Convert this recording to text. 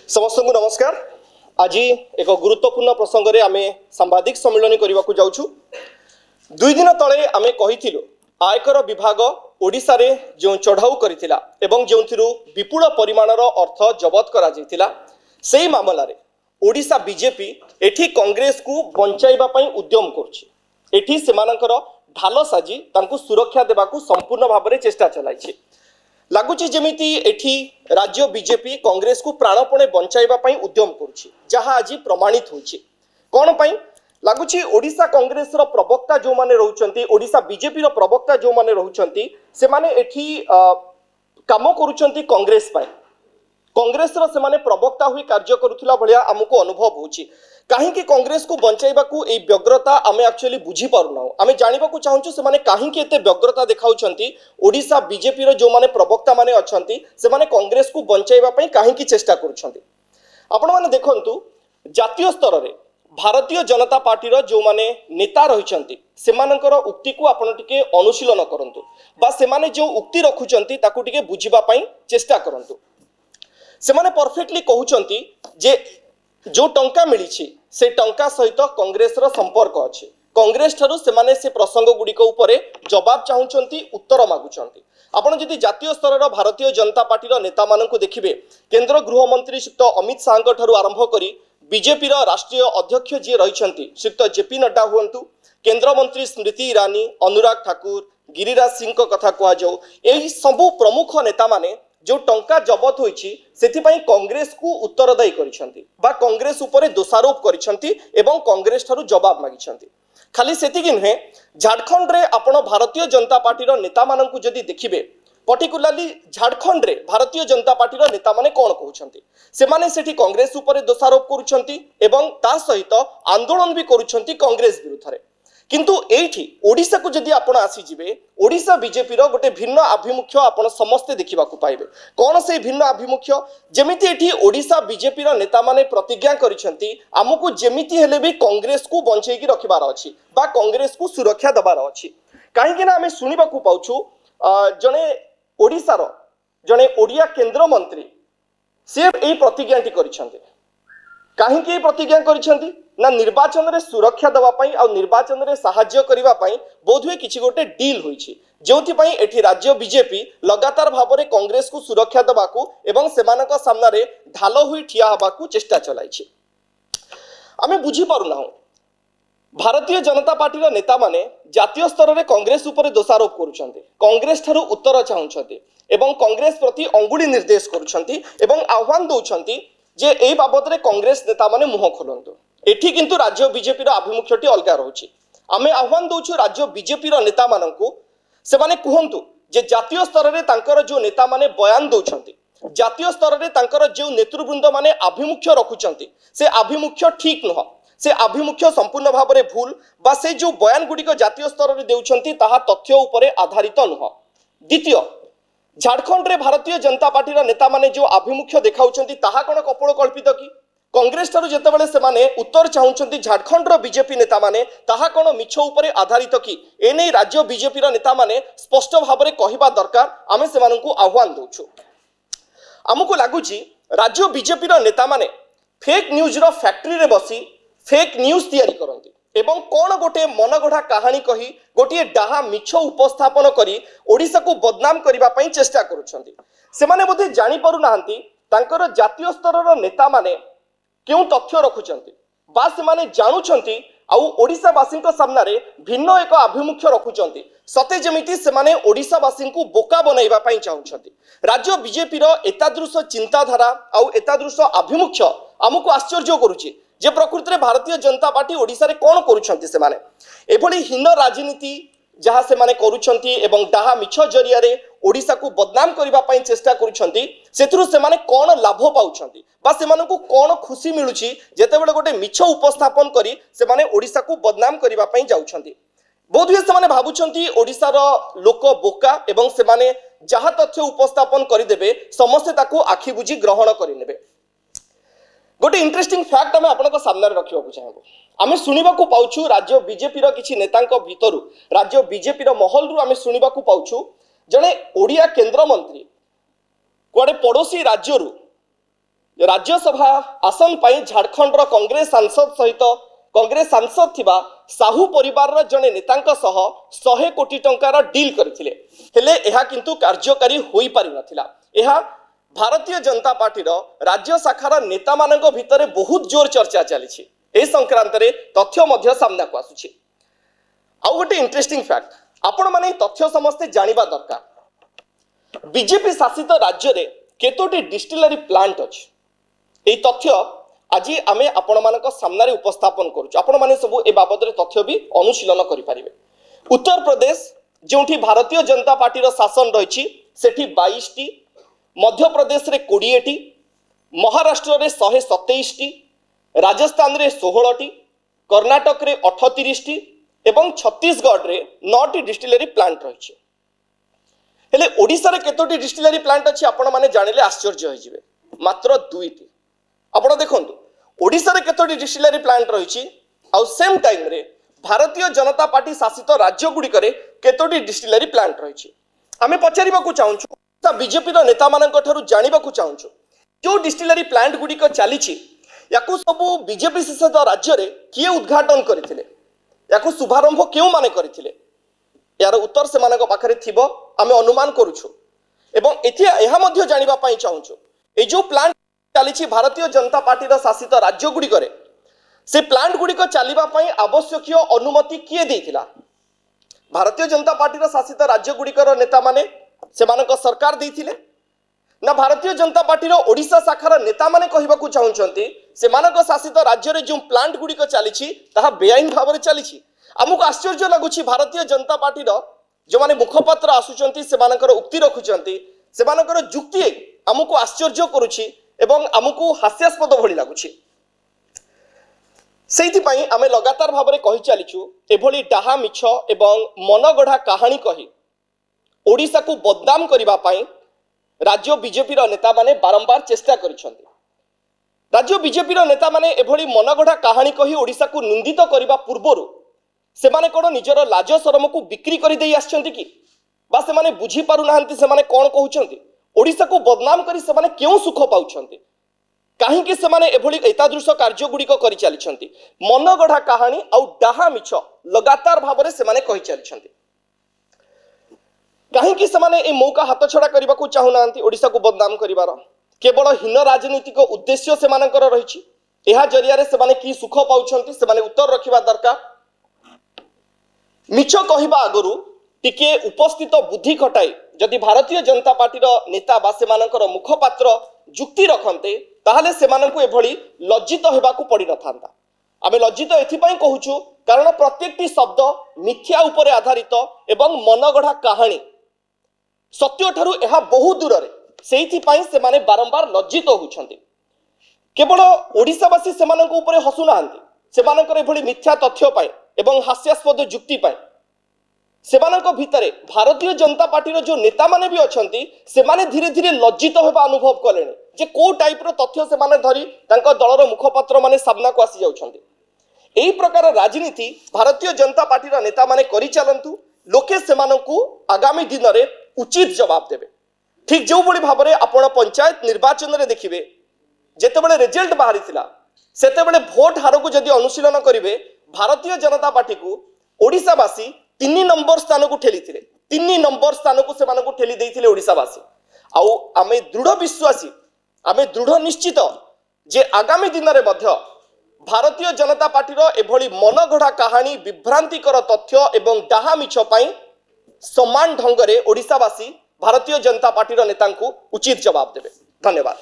समस्त को नमस्कार। आज एक गुरुत्वपूर्ण प्रसंग में आम सांबादिक सम्मेलन करने को जाऊँ। 2 दिन तले आम कही आयकर विभाग ओडिशा रे जो चढ़ाऊ करथिला एवं जो विपुल परिमाणर अर्थ जबत करा जायतिला सेही मामला रे ओडिशा बीजेपी एठी कांग्रेस को बंचाइबा पई उद्यम करछि। एठी सेमानकर ढाल साजी तांकु सुरक्षा देबाकू संपूर्ण भाव में चेष्टा चलाइछि। लगुच जमीती एठी राज्य बीजेपी कांग्रेस को प्राणपणे बंचाइबा पई उद्यम करछि, जहाँ आज प्रमाणित होछि। कौन पई लगुच ओडिशा कांग्रेस रो प्रवक्ता जो माने रहउचंती, ओडिशा बीजेपी रो प्रवक्ता जो माने रहउचंती से माने एठी काम करूचंती कांग्रेस पई। कांग्रेस रो से माने प्रवक्ता हुई कार्य करूथला भलिया हमको अनुभव होछि। कहीं कांग्रेस को बंचाइबा को ए व्यग्रता आमे एक्चुअली बुझी पारुना। आमे जानिबा को चाहूछु से माने कहीं एते व्यग्रता देखाउचंती। ओडिशा बीजेपी रो जो माने प्रवक्ता माने अछंती से माने कांग्रेस को बंचाइबा पई कहीं चेष्टा करूछंती। आपण माने देखंतु जातीय स्तर रे भारतीय जनता पार्टी रो जो माने नेता रहिचंती सेमानकर उक्ति को आपण टिके अनुशीलन करंतु बा सेमाने जो उक्ति रखुचंती ताकू टिके बुझिबा पई चेष्टा करंतु। सेमाने परफेक्टली कहउचंती जे जो टंका मिली से टंका सहित कांग्रेस रो संपर्क अछि। कांग्रेस ठारू सेमाने से प्रसंग गुड़िक उपरे जवाब चाहूचंती, उत्तर मागुचंती। आपण जदि जातीय स्तर रो भारतीय जनता पार्टी रो नेता माननकु देखिबे, केंद्र गृह मंत्री श्रीयुक्त अमित शाह ठारू आरंभ करी बीजेपी रो राष्ट्रीय अध्यक्ष जी रहिचंती श्रीयुक्त जेपी नड्डा हुअंतु, केंद्र मंत्री स्मृति ईरानी, अनुराग ठाकुर, गिरिराज सिंह को कथा कह जाऊ, एही सबु प्रमुख नेता माने जो टंका जबत होइछि सेथिपई कांग्रेस को उत्तरदायी करिसंती बा कांग्रेस उपरे दोषारोप करिसंती एवं कांग्रेस ठारू जवाब मागिसंती। खाली सेतिकी नुहे, झारखंड रे आपण भारतीय जनता पार्टी रो नेता माननकु जदि देखिबे, पर्टिकुलरली झारखंड रे भारतीय जनता पार्टी रो नेता माने कोन कहउछंती, से माने सेठी कांग्रेस उपरे दोषारोप करूछंती एवं ता सहित आंदोलन भी करूछंती कांग्रेस विरुद्ध रे। किंतु एठी ओडिशा को जदि आपण आसी जिवे, ओडिशा बीजेपी रो गोटे भिन्न आभिमुख्य आपण समस्त देखिबा को पाइबे। कोन से भिन्न आभिमुख्य, जेमिति एठी ओडिशा बीजेपी रो नेता माने प्रतिज्ञा करिसंती हमकु जेमिति हेले भी कांग्रेस को बंचेई की रखिबार अछि बा कांग्रेस को सुरक्षा दबार अछि। काहे कि ना आमे सुनिबा को पाउछु जने ओडिशा रो जने ओडिया केंद्र मंत्री से एई प्रतिज्ञाटी करिसंती। काहे कि प्रतिज्ञा करिसंती ना निर्वाचन रे सुरक्षा दवा पई आ निर्वाचन रे सहाय्य करिवा पई बोधवे किछि गोटे डील होइछि, जोथि पई एठी राज्य बीजेपी लगातार भाव में कांग्रेस को सुरक्षा दबाकू एवं सेमानक सामना रे ढाल होई ठिया हबाकू चेष्टा चलाइछि। आमे बुझी पारुना भारतीय जनता पार्टी रो नेता माने जातीय स्तर रे कांग्रेस उपरे दोषारोप करूछंती, कांग्रेस ठारू उत्तर चाहुछंती एवं कांग्रेस प्रति अंगुली निर्देश करूछंती एवं आह्वान दउछंती जे एई बाबत रे कांग्रेस नेता माने मुह खोलंतु। एठी किंतु राज्य बीजेपी रो आभिमुख्यटी अलगा रहउछि। आमे आह्वान दउछु राज्य बीजेपी रो नेता माननकु से माने कहंतु जे जातीय स्तर रे तांकर जो नेता माने बयान दउछंती, जातीय स्तर रे तांकर जो नेतृवृंद माने आभिमुख्य रखुचंती से आभिमुख्य ठीक नह, से आभिमुख्य संपूर्ण भाव में भूल बा से जो बयान गुड़िक जातीय स्तर रे देउछंती ताहा तथ्य उपरे आधारित नह। द्वितीय, झारखंड रे भारतीय जनता पार्टी रो नेता माने जो आभिमुख्य देखाउछंती ताहा कोन कपोल कल्पित कि? कांग्रेस ठारू जेतेबेले सेमाने उत्तर चाहुछंती झारखंड रो बीजेपी नेता माने ताहा कोन मिछ उपरे आधारित कि? एने राज्य बीजेपी रो नेता माने स्पष्ट भाव में कहबा दरकार। आमे सेमानकु आह्वान दउछु। हमकु लागुची राज्य बीजेपी रो नेता माने फेक न्यूज रो फैक्ट्री रे बसी फेक न्यूज तैयारी करंती एवं कोन गोटे मनगढ़ा कहानी कही गोटे डाहा मिछ उपस्थापन करी ओडिशा को बदनाम करिबा पई चेष्टा करूछंती। सेमाने बोधे जानि पारु नाहंती तांकर जातीय स्तर रो नेता माने क्यों तथ्य रखुचंती बा सेमाने जानुचंती आउ ओडिशावासी सामना रे भिन्न एक आभिमुख्य रखुचंती। सते जमिति सेमाने ओडिशावासी को बोका बनैबा पई चाहुचंती। राज्य बीजेपी रो एतादृश चिंताधारा आउ एतादृश आभिमुख्य हमकु आश्चर्य करूची जे प्रकृति रे भारतीय जनता पार्टी ओडिशा रे कोन करूचंती। सेमाने एभली हीन राजनीति जहाँ से माने करूछंती एवं डाहा मिछ जरिया रे ओडिशा को बदनाम करिबा पई चेष्टा करूछंती, सेथुरु से माने कोन लाभ पाउछंती बा सेमानकु कोन खुशी मिलुची जेतेबेले गोटे मिछ उपस्थापन करी से माने ओडिशा को बदनाम करिबा पई जाउछंती। बोधुए से माने भाबुछंती ओडिशा रो लोक बोका एवं से माने जहाँ तथ्य उपस्थापन करिदेबे समस्त ताकू आखि बुझी ग्रहण करिनेबे। गोटे इंटरेस्टिंग फैक्ट आमे आपनको सामने रखिबा को चाहबो। आमे सुनिबा को पाउछु राज्य बीजेपी रो किछि नेतांक भितरु राज्य बीजेपी रो महल रु आमे सुनिबा को पाउछु जने ओडिया केंद्र मंत्री कुआडे पड़ोसी राज्य रु राज्यसभा आसन पर झारखंड कांग्रेस सांसद सहित कांग्रेस सांसद थिबा साहू परिवार जड़े नेता 100 कोटी टंकार डील करथिले हेले एहा किंतु कार्यकारी होई पारि नथिला। एहा भारतीय जनता पार्टी राज्य शाखार नेता मानक भितर बहुत जोर चर्चा चली ए संक्रांत रे तथ्य मध्य सामना को आसुछि। आउ गोटे इंटरेस्टिंग फैक्ट आपण माने तथ्य समस्ते जानिबा दरकार। बीजेपी शासित राज्य रे केतोटी डिस्टिलरी प्लांट अछि ए तथ्य आज आमे आपण मानक सामने उपस्थापन करूछु। आपण माने सब ए बाबद रे तथ्य भी अनुशीलन करि परिबे। उत्तर प्रदेश जोंठी भारतीय जनता पार्टी रो शासन रहिछि सेठी 22 टी, मध्य प्रदेश रे 20 टी, महाराष्ट्र रे 127 टी, राजस्थान रे 16 टी, कर्नाटक रे 38 टी एवं छत्तीसगढ़ रे 9 टी डिस्टिलरी प्लांट रहिछि। हेले ओडिसा रे केतोटी डिस्टिलरी प्लांट अछि आपण माने जानिले आश्चर्य होई जिवे। मात्र 2 टी। आपण देखंतु ओडिसा रे केतोटी डिस्टिलरी प्लांट रहिछि आ सेम टाइम रे भारतीय जनता पार्टी शासित राज्य गुडी करे केतोटी डिस्टिलरी प्लांट रहिछि। आमे पचारिबा को चाहूछु बीजेपी रो नेता मानक ठरु जानिबा को चाहूछु जो डिस्टिलरी प्लांट गुडी को चालिछि याकु सब बीजेपी शासित राज्य रे किए उद्घाटन करथिले, याकु शुभारंभ केउ माने करथिले, यार उत्तर से मानक पाखरे थिबो आमे अनुमान करूछु। एवं एथि एहा मध्य जानिबा पई चाहूछु ए जो प्लांट चालिछि भारतीय जनता पार्टी रो शासित राज्य गुडी करे से प्लांट गुडी को चालिबा पई आवश्यक अनुमति किए देथिला? भारतीय जनता पार्टी रो शासित राज्य गुडी कर नेता माने सेमानक सरकार देथिले ना भारतीय जनता पार्टी रो ओडिसा शाखार नेता माने कहिबाकू चाहुचंती सेमानक शासित राज्य रे जो प्लांट गुडी को चालिछि ताहा बेआईन भाव रे चालिछि? आमुक आश्चर्य लागुछि भारतीय जनता पार्टी रो जो माने मुखपत्र आसुचंती सेमानकर उक्ति रखुचंती सेमानकर जुक्ति आमुक आश्चर्य करूछि एवं आमुक हास्यास्पद भଳି लागुछि। सेइथि पई आमे लगातार भाव रे कहि चालिछु एभଳି डाहा मिछ एवं मनगढ़ा कहानी कहि ओडिसा को बदनाम करिबा पई राज्य बीजेपी रो नेता माने बारंबार चेष्टा करिसंती। राज्य बीजेपी रो नेता माने एभଳି मनगढ़ा कहानी कहि ओडिसा को निंदित करिबा पूर्वरु सेमाने कोन निजर लाज शरम को बिक्री करि देई आछंती कि बा सेमाने बुझी पारु नाहंती सेमाने कोन कहउचंती? ओडिसा को बदनाम करी सेमाने केउ सुख पाउछंती? काहे कि सेमाने एभଳି एतादृश कार्य गुडी को करि चालिछंती? मनगढ़ा कहानी आ डाहा मिछ लगातार भाव रे सेमाने कहि चालिछंती। काहे कि सेमाने ए मौका हाथ छड़ा करबा को चाहु नाहंती ओडिसा को बदनाम करिवार? केवल हीन राजनीतिक उद्देश्य सेमानकर रहिछि। एहा जरिया रे सेमाने की सुख पाउछंती सेमाने उत्तर रखिबा दरकार। मिछ कहिबा आगरु टिके उपस्थित बुद्धि खटाई जदि भारतीय जनता पार्टी रो नेता बा सेमानकर मुखपात्र जुक्ति रखन्ते ताहले सेमानकु एभଳି लज्जित हेबाकू पड़ी नथांता। आमे लज्जित एथिपई कहूछु कारण प्रत्येकटी शब्द मिथ्या उपरे आधारित एवं मनगढ़ा कहानी सत्य ठारू एहा बहु दूर रे सेइथिपई सेमाने बारंबार लज्जित होउछन्ती। केवल ओडिसावासी सेमानक उपरे हसु नाहंती सेमानकर एभଳି मिथ्या तथ्य पई एवं हास्यास्पद जुक्ति पई सेमानक भितरे भारतीय जनता पार्टी रो जो नेता माने भी अछंती सेमाने धीरे धीरे लज्जित होबा अनुभव कलेनी जे को टाइप रो तथ्य सेमाने धरी तांको दलर मुखपत्र माने सामना को आसी जाउछंती। एही प्रकार राजनीति भारतीय जनता पार्टी रो नेता माने करि चलंतु लोके सेमानकु आगामी दिन रे उचित जवाब देबे। ठीक जो बड़ी भाव रे आपण पंचायत निर्वाचन रे देखिबे जेतेबेले रिजल्ट बाहरी थिला सेतेबेले भोट हार को जदि अनुशीलन करिवे भारतीय जनता पार्टी को ओडिसावासी 3 नंबर स्थान को ठेली थिले। 3 नंबर स्थान को सेमान को ठेली देइथिले ओडिसावासी। आउ आमे दृढ़ विश्वासी आमे दृढ़ निश्चित जे आगामी दिन रे मध्य भारतीय जनता पार्टी रो एभଳି मनगढ़ा कहानी विभ्रांतिकर तथ्य एवं डाहा मिछ पई समान ढंग रे ओडिसावासी भारतीय जनता पार्टी रो नेता को उचित जवाब देबे। धन्यवाद।